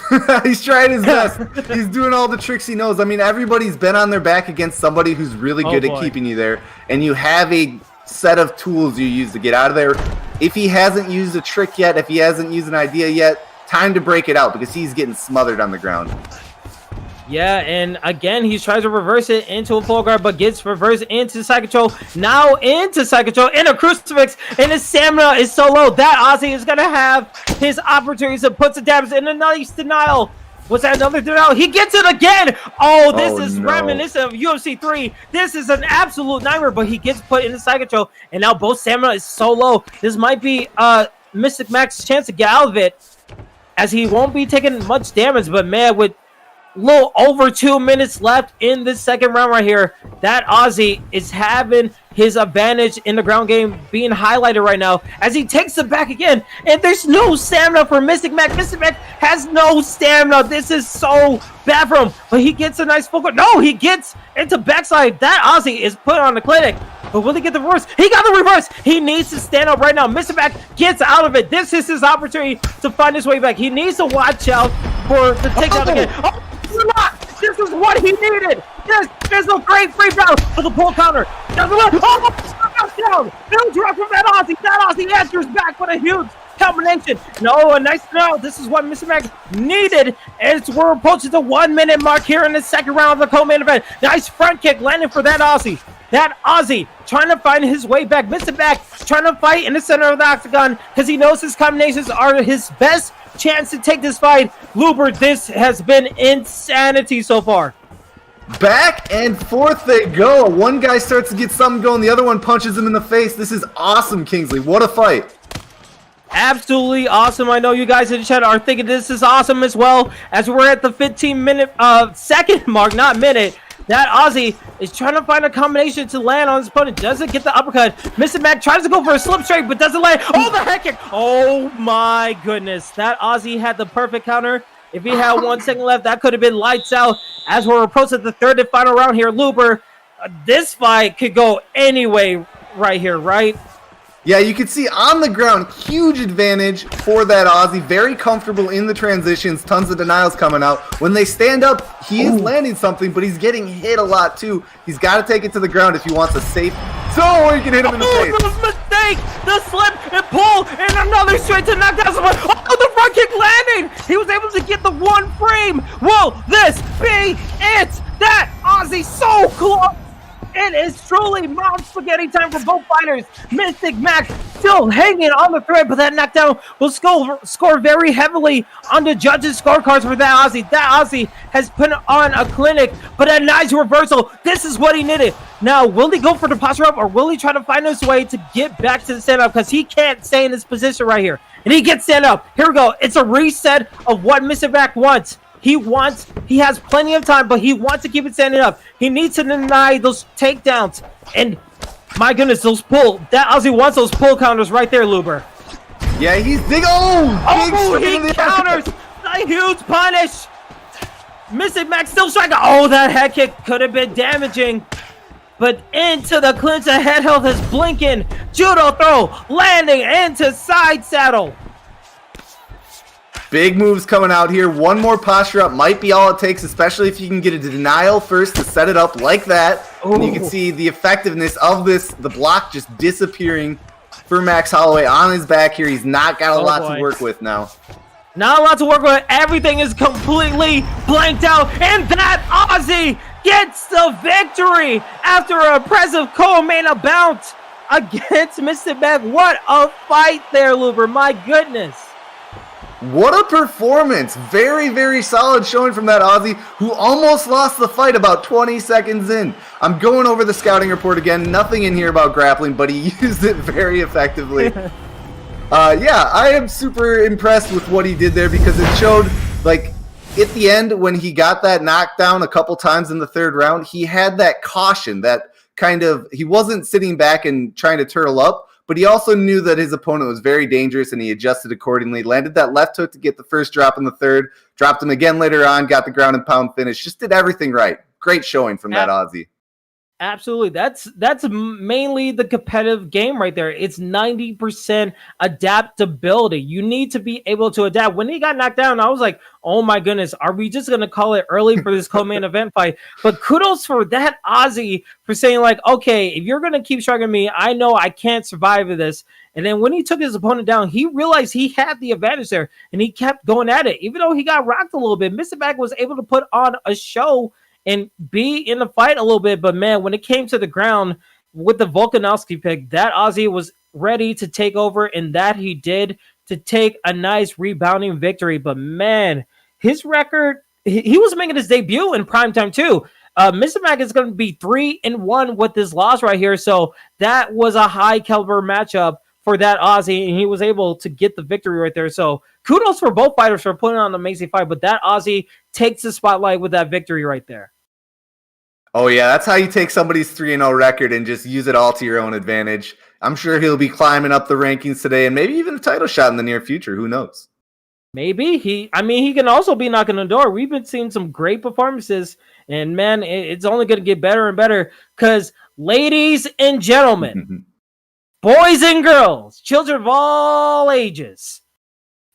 He's trying his best. He's doing all the tricks he knows. I mean, everybody's been on their back against somebody who's really good at keeping you there, and you have a set of tools you use to get out of there. If he hasn't used a trick yet, if he hasn't used an idea yet, time to break it out because he's getting smothered on the ground. Yeah, and again, he tries to reverse it into a full guard, but gets reversed into side control. Now into side control, in a crucifix, and his stamina is so low. That Aussie is going to have his opportunities to put some damage in a nice denial. Was that another denial? He gets it again. Oh, this is reminiscent of UFC 3. This is an absolute nightmare, but he gets put into side control, and now both stamina is so low. This might be Mystic Mac's chance to get out of it, as he won't be taking much damage, but man, with little over 2 minutes left in this second round right here, that Aussie is having his advantage in the ground game being highlighted right now as he takes it back again, and there's no stamina for Mystic Mac. Mystic Mac has no stamina. This is so bad for him, but he gets a nice full guard. No, he gets into backside. That Aussie is put on the clinic, but will he get the reverse? He got the reverse. He needs to stand up right now. Mystic Mac gets out of it. This is his opportunity to find his way back. He needs to watch out for the takedown again. Oh, this is what he needed. This is a great free round for the pull counter. Oh, down. No drop from that Aussie. That Aussie answers back with a huge combination. No, a nice throw. This is what Mr. Mac needed. As we're approaching the 1 minute mark here in the second round of the co-main event. Nice front kick landing for that Aussie. That Aussie trying to find his way back. Mr. Mac trying to fight in the center of the octagon because he knows his combinations are his best chance to take this fight. Luber, this has been insanity so far. Back and forth they go. One guy starts to get something going. The other one punches him in the face. This is awesome, Kingsley. What a fight. Absolutely awesome. I know you guys in the chat are thinking this is awesome as well, as we're at the 15-minute second mark, not minute. That Aussie is trying to find a combination to land on his opponent. Doesn't get the uppercut. Mr. Mac tries to go for a slip straight, but doesn't land. Oh, the head kick. Oh, my goodness. That Aussie had the perfect counter. If he had 1 second left, that could have been lights out. As we're approaching the third and final round here, Luber, this fight could go any way right here, right? Yeah, you can see on the ground, huge advantage for that Aussie. Very comfortable in the transitions, tons of denials coming out. When they stand up, he is landing something, but he's getting hit a lot too. He's got to take it to the ground if he wants a safe zone where you can hit him in the face. The mistake, the slip and pull, and another straight to knock down someone. Oh, the front kick landing. He was able to get the one frame. Will this be it? That Aussie so close. It is truly mom spaghetti time for both fighters. Mystic Mac still hanging on the thread, but that knockdown will score very heavily on the judges' scorecards for that Aussie. That Aussie has put on a clinic, but a nice reversal. This is what he needed. Now, will he go for the posture up, or will he try to find his way to get back to the stand-up? Because he can't stay in this position right here. And he gets stand-up. Here we go. It's a reset of what Mystic Mac wants. He has plenty of time, but he wants to keep it standing up. He needs to deny those takedowns. And my goodness, that Aussie wants those pull counters right there, Luber. Yeah, he's big. He counters. A huge punish. Mystic Mac still striking. Oh, that head kick could have been damaging. But into the clinch, the head health is blinking. Judo throw, landing into side saddle. Big moves coming out here. One more posture up might be all it takes, especially if you can get a denial first to set it up like that. Ooh. And you can see the effectiveness of this, the block just disappearing for Max Holloway on his back here. He's not got a lot to work with now. Not a lot to work with. Everything is completely blanked out. And that Aussie gets the victory after an impressive co-main bout against Mr. Mac. What a fight there, Luber. My goodness. What a performance. Very, very solid showing from that Aussie who almost lost the fight about 20 seconds in. I'm going over the scouting report again. Nothing in here about grappling, but he used it very effectively. Yeah, I am super impressed with what he did there because it showed, like, at the end when he got that knockdown a couple times in the third round, he had that caution, that kind of, he wasn't sitting back and trying to turtle up, but he also knew that his opponent was very dangerous, and he adjusted accordingly. Landed that left hook to get the first drop in the third. Dropped him again later on. Got the ground and pound finish. Just did everything right. Great showing from that Aussie. Absolutely. That's mainly the competitive game right there. It's 90% adaptability. You need to be able to adapt. When he got knocked down, I was like, oh my goodness, are we just going to call it early for this co-main event fight? But kudos for that Aussie for saying like, okay, if you're going to keep striking me, I know I can't survive this. And then when he took his opponent down, he realized he had the advantage there, and he kept going at it. Even though he got rocked a little bit, Mr. Mac was able to put on a show and be in the fight a little bit. But man, when it came to the ground with the Volkanovski pick, that Aussie was ready to take over, and that he did, to take a nice rebounding victory. But man, his record, he was making his debut in primetime too. Mr. Mac is going to be 3-1 with this loss right here. So that was a high caliber matchup for that Aussie, and he was able to get the victory right there. So kudos for both fighters for putting on an amazing fight, but that Aussie takes the spotlight with that victory right there. Oh, yeah, that's how you take somebody's 3-0 record and just use it all to your own advantage. I'm sure he'll be climbing up the rankings today and maybe even a title shot in the near future. Who knows? Maybe. He can also be knocking on the door. We've been seeing some great performances, and, man, it's only going to get better and better because, ladies and gentlemen, boys and girls, children of all ages,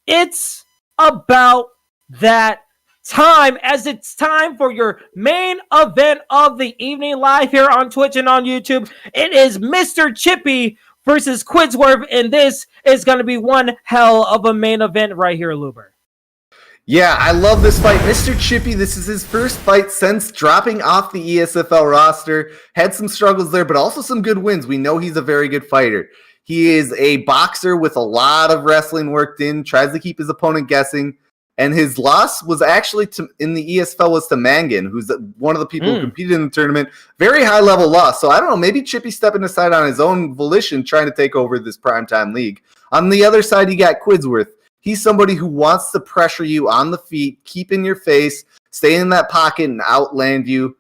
it's about that time, as it's time for your main event of the evening, live here on Twitch and on YouTube. It is Mr. Chippy versus Quidsworth, and this is going to be one hell of a main event right here, Luber. Yeah, I love this fight. Mr. Chippy, this is his first fight since dropping off the ESFL roster. Had some struggles there, but also some good wins. We know he's a very good fighter. He is a boxer with a lot of wrestling worked in, tries to keep his opponent guessing. And his loss was actually in the ESFL was to Mangan, who's one of the people who competed in the tournament. Very high level loss. So I don't know, maybe Chippy stepping aside on his own volition, trying to take over this primetime league. On the other side, you got Quidsworth. He's somebody who wants to pressure you on the feet, keep in your face, stay in that pocket and outland you.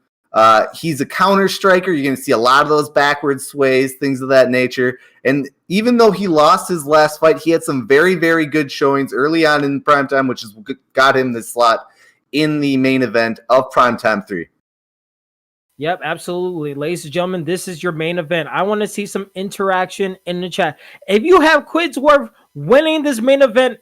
He's a counter striker. You're going to see a lot of those backward sways, things of that nature. And even though he lost his last fight, he had some very, very good showings early on in primetime, which has got him this slot in the main event of primetime 3. Yep, absolutely. Ladies and gentlemen, this is your main event. I want to see some interaction in the chat. If you have Quidsworth winning this main event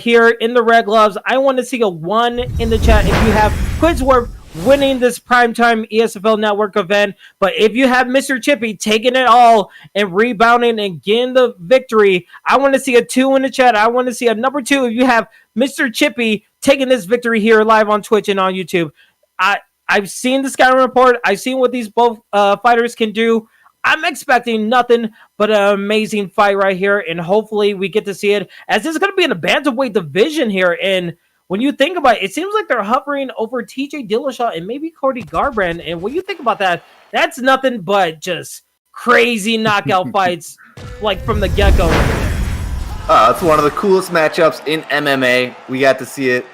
here in the red gloves, I want to see a 1 in the chat. If you have Quidsworth winning this primetime ESFL network event, but if you have Mr. Chippy taking it all and rebounding and getting the victory, I want to see a 2 in the chat. I want to see a number 2 if you have Mr. Chippy taking this victory here live on Twitch and on YouTube. I've seen the scouting report. I've seen what these both fighters can do. I'm expecting nothing but an amazing fight right here, and hopefully we get to see it, as this is going to be in the bantamweight division here. And when you think about it, it seems like they're hovering over TJ Dillashaw and maybe Cody Garbrandt. And when you think about that, that's nothing but just crazy knockout fights, like from the get-go. It's one of the coolest matchups in MMA. We got to see it.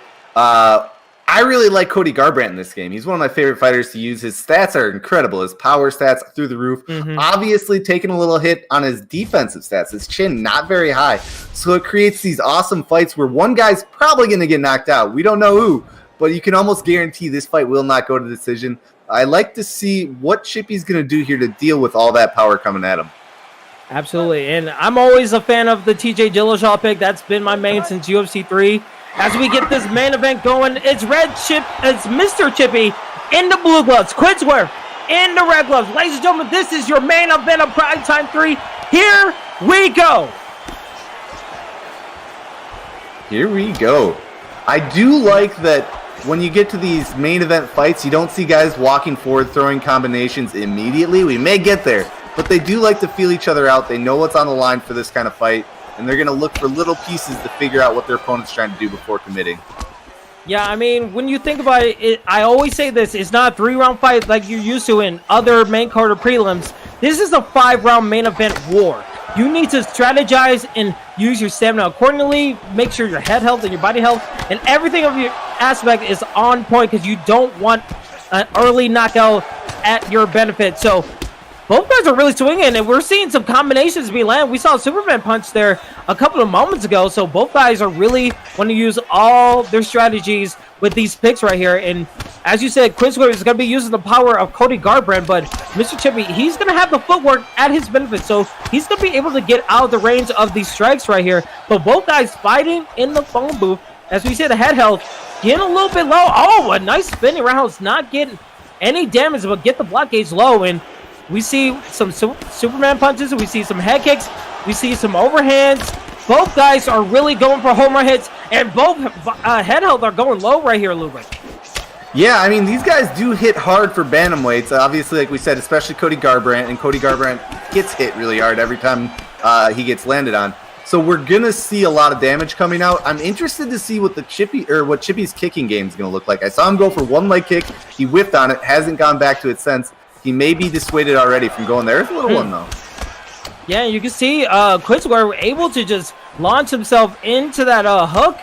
I really like Cody Garbrandt in this game. He's one of my favorite fighters to use. His stats are incredible. His power stats through the roof. Obviously taking a little hit on his defensive stats. His chin not very high. So it creates these awesome fights where one guy's probably going to get knocked out. We don't know who, but you can almost guarantee this fight will not go to decision. I like to see what Chippy's going to do here to deal with all that power coming at him. Absolutely. And I'm always a fan of the TJ Dillashaw pick. That's been my main since UFC 3. As we get this main event going, it's Mr. Chippy in the blue gloves, Quidsworth in the red gloves. Ladies and gentlemen, this is your main event of primetime 3. Here we go. Here we go. I do like that when you get to these main event fights, you don't see guys walking forward, throwing combinations immediately. We may get there, but they do like to feel each other out. They know what's on the line for this kind of fight, and they're going to look for little pieces to figure out what their opponent's trying to do before committing. Yeah, I mean, when you think about it, I always say this, it's not a 3-round fight like you're used to in other main card or prelims. This is a 5-round main event war. You need to strategize and use your stamina accordingly, make sure your head health and your body health and everything of your aspect is on point, because you don't want an early knockout at your benefit. So both guys are really swinging, and we're seeing some combinations be land. We saw a Superman punch there a couple of moments ago, so both guys are really want to use all their strategies with these picks right here. And as you said, Quidsworth is going to be using the power of Cody Garbrandt, but Mr. Chippy, he's going to have the footwork at his benefit, so he's going to be able to get out of the range of these strikes right here. But both guys fighting in the phone booth. As we said, the head health getting a little bit low. Oh, a nice spinning rounds, not getting any damage, but get the block gauge low. And we see some Superman punches. We see some head kicks. We see some overhands. Both guys are really going for home run hits, and both head health are going low right here, Lubric. Yeah, I mean, these guys do hit hard for bantamweights. Obviously, like we said, especially Cody Garbrandt, and Cody Garbrandt gets hit really hard every time he gets landed on. So we're gonna see a lot of damage coming out. I'm interested to see what Chippy's kicking game is gonna look like. I saw him go for one leg kick. He whiffed on it, hasn't gone back to it since. He may be dissuaded already from going there. It's a little one, though. Yeah, you can see Quidsworth able to just launch himself into that hook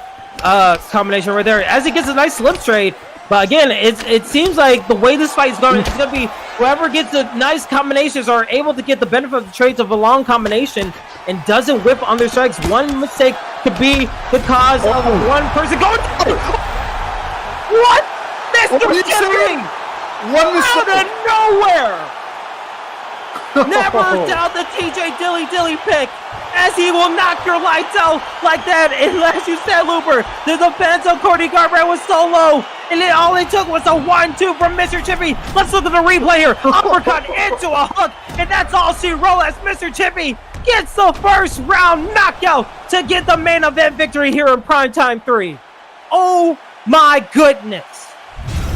combination right there as he gets a nice slip straight. But again, it seems like the way this fight is going, it's going to be whoever gets the nice combinations are able to get the benefit of the trades of a long combination and doesn't whip on their strikes. One mistake could be the cause of one person going. What? Mr. Chippy! One mistake. Out of nowhere! Never doubt the TJ Dilly pick, as he will knock your lights out like that. And as you said, Looper, the defense of Cody Garbrandt was so low, and all it took was a 1-2 from Mr. Chippy. Let's look at the replay here. Uppercut into a hook, and that's all she wrote as Mr. Chippy gets the first round knockout to get the main event victory here in Primetime 3. Oh my goodness.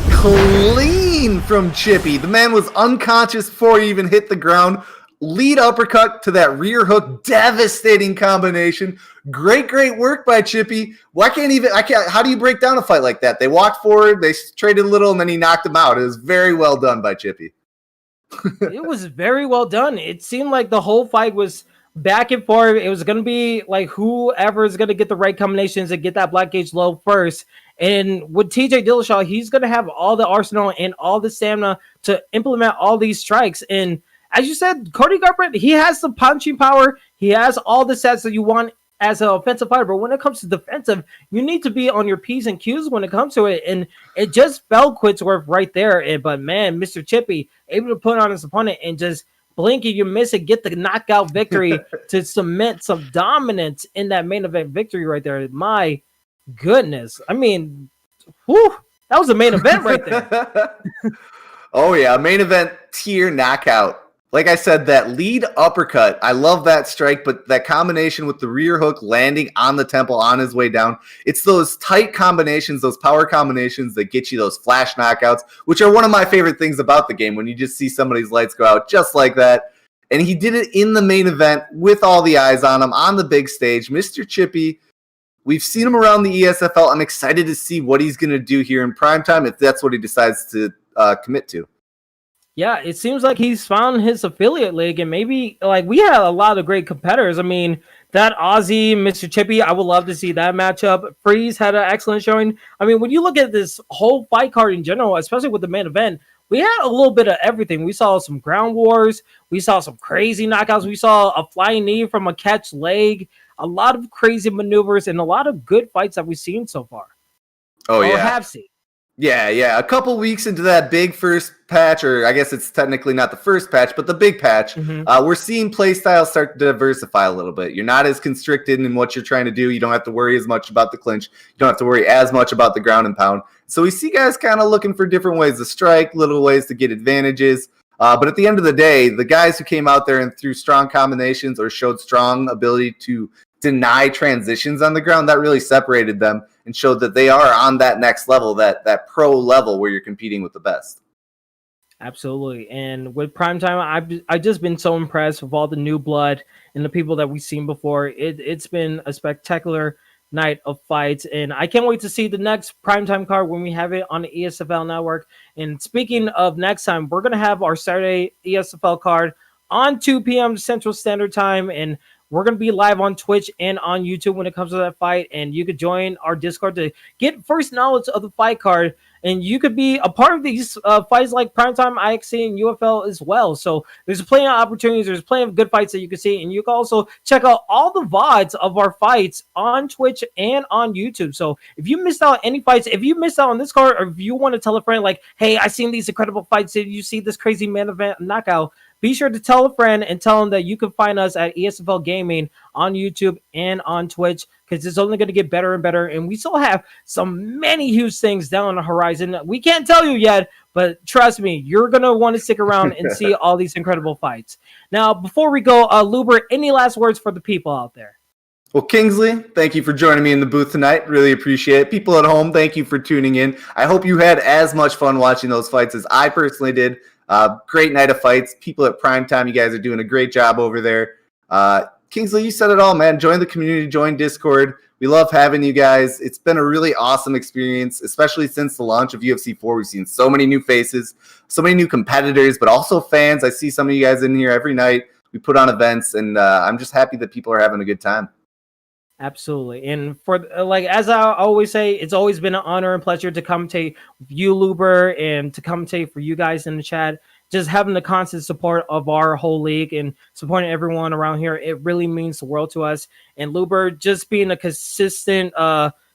Clean from Chippy. The man was unconscious before he even hit the ground. lead uppercut to that rear hook, devastating combination. Great work by Chippy. How do you break down a fight like that? They walked forward, they traded a little, and then he knocked him out. It was very well done by Chippy. It was very well done. It seemed like the whole fight was back and forth. It was going to be like whoever is going to get the right combinations and get that black gauge low first. And with TJ Dillashaw, he's going to have all the arsenal and all the stamina to implement all these strikes. And as you said, Cody Garbrandt, he has the punching power. He has all the sets that you want as an offensive fighter. But when it comes to defensive, you need to be on your P's and Q's when it comes to it. And it just fell Quidsworth right there. But man, Mr. Chippy, able to put on his opponent and just blink it, you miss it, get the knockout victory to cement some dominance in that main event victory right there. My goodness. I mean, whew, that was a main event right there. Oh, yeah, main event tier knockout. Like I said, that lead uppercut, I love that strike, but that combination with the rear hook landing on the temple on his way down, it's those tight combinations, those power combinations that get you those flash knockouts, which are one of my favorite things about the game, when you just see somebody's lights go out just like that. And he did it in the main event with all the eyes on him on the big stage. Mr. Chippy, we've seen him around the ESFL. I'm excited to see what he's going to do here in primetime if that's what he decides to commit to. Yeah, it seems like he's found his affiliate league, and maybe like we had a lot of great competitors. I mean, that Aussie, Mr. Chippy, I would love to see that matchup. Freeze had an excellent showing. I mean, when you look at this whole fight card in general, especially with the main event, we had a little bit of everything. We saw some ground wars. We saw some crazy knockouts. We saw a flying knee from a catch leg, a lot of crazy maneuvers, and a lot of good fights that we've seen so far. Oh, yeah. Have seen. Yeah. A couple weeks into that big first patch, or I guess it's technically not the first patch, but the big patch, we're seeing play styles start to diversify a little bit. You're not as constricted in what you're trying to do. You don't have to worry as much about the clinch. You don't have to worry as much about the ground and pound. So we see guys kind of looking for different ways to strike, little ways to get advantages. But at the end of the day, the guys who came out there and threw strong combinations or showed strong ability to deny transitions on the ground, that really separated them and showed that they are on that next level, that pro level where you're competing with the best. Absolutely. And with primetime, I've just been so impressed with all the new blood and the people that we've seen before. It's been a spectacular night of fights, and I can't wait to see the next primetime card when we have it on the ESFL network. And speaking of next time, we're going to have our Saturday ESFL card on 2 p.m. Central Standard Time, and we're going to be live on Twitch and on YouTube when it comes to that fight. And you could join our Discord to get first knowledge of the fight card. And you could be a part of these fights like Primetime, IXC, and UFL as well. So there's plenty of opportunities. There's plenty of good fights that you can see. And you can also check out all the VODs of our fights on Twitch and on YouTube. So if you missed out any fights, if you missed out on this card, or if you want to tell a friend like, hey, I seen these incredible fights, did you see this crazy main event knockout? Be sure to tell a friend and tell them that you can find us at ESFL Gaming on YouTube and on Twitch, because it's only going to get better and better. And we still have many huge things down on the horizon. We can't tell you yet, but trust me, you're going to want to stick around and see all these incredible fights. Now, before we go, Luber, any last words for the people out there? Well, Kingsley, thank you for joining me in the booth tonight. Really appreciate it. People at home, thank you for tuning in. I hope you had as much fun watching those fights as I personally did. Great night of fights. People at Primetime, you guys are doing a great job over there. Kingsley, you said it all, man. Join the community, join Discord. We love having you guys. It's been a really awesome experience, especially since the launch of UFC 4. We've seen so many new faces, so many new competitors, but also fans. I see some of you guys in here every night. We put on events, and I'm just happy that people are having a good time. Absolutely. And for as I always say, it's always been an honor and pleasure to commentate with you, Luber, and to commentate for you guys in the chat. Just having the constant support of our whole league and supporting everyone around here, it really means the world to us. And Luber, just being a consistent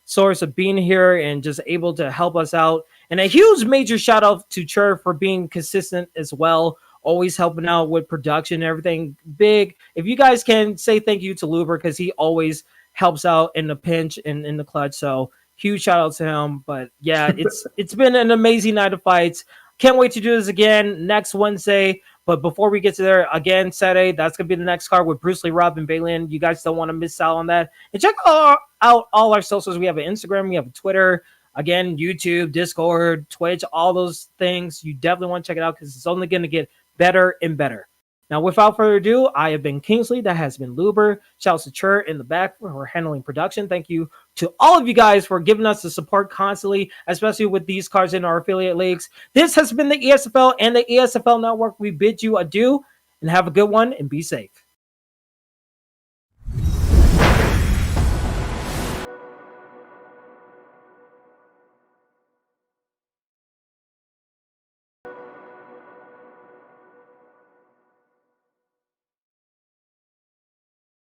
source of being here and just able to help us out. And a huge major shout out to Chur for being consistent as well, always helping out with production and everything big. If you guys can say thank you to Luber, because he always helps out in the pinch and in the clutch. So huge shout out to him. But yeah, it's been an amazing night of fights. Can't wait to do this again next Wednesday. But before we get to there, again, Saturday, that's going to be the next card with Bruce Lee, Rob, and Bailey. You guys don't want to miss out on that. And check out all our socials. We have an Instagram, we have a Twitter, again, YouTube, Discord, Twitch, all those things. You definitely want to check it out, because it's only going to get better and better. Now, without further ado, I have been Kingsley. That has been Luber. Shouts to Chur in the back for handling production. Thank you to all of you guys for giving us the support constantly, especially with these cards in our affiliate leagues. This has been the ESFL and the ESFL Network. We bid you adieu and have a good one and be safe.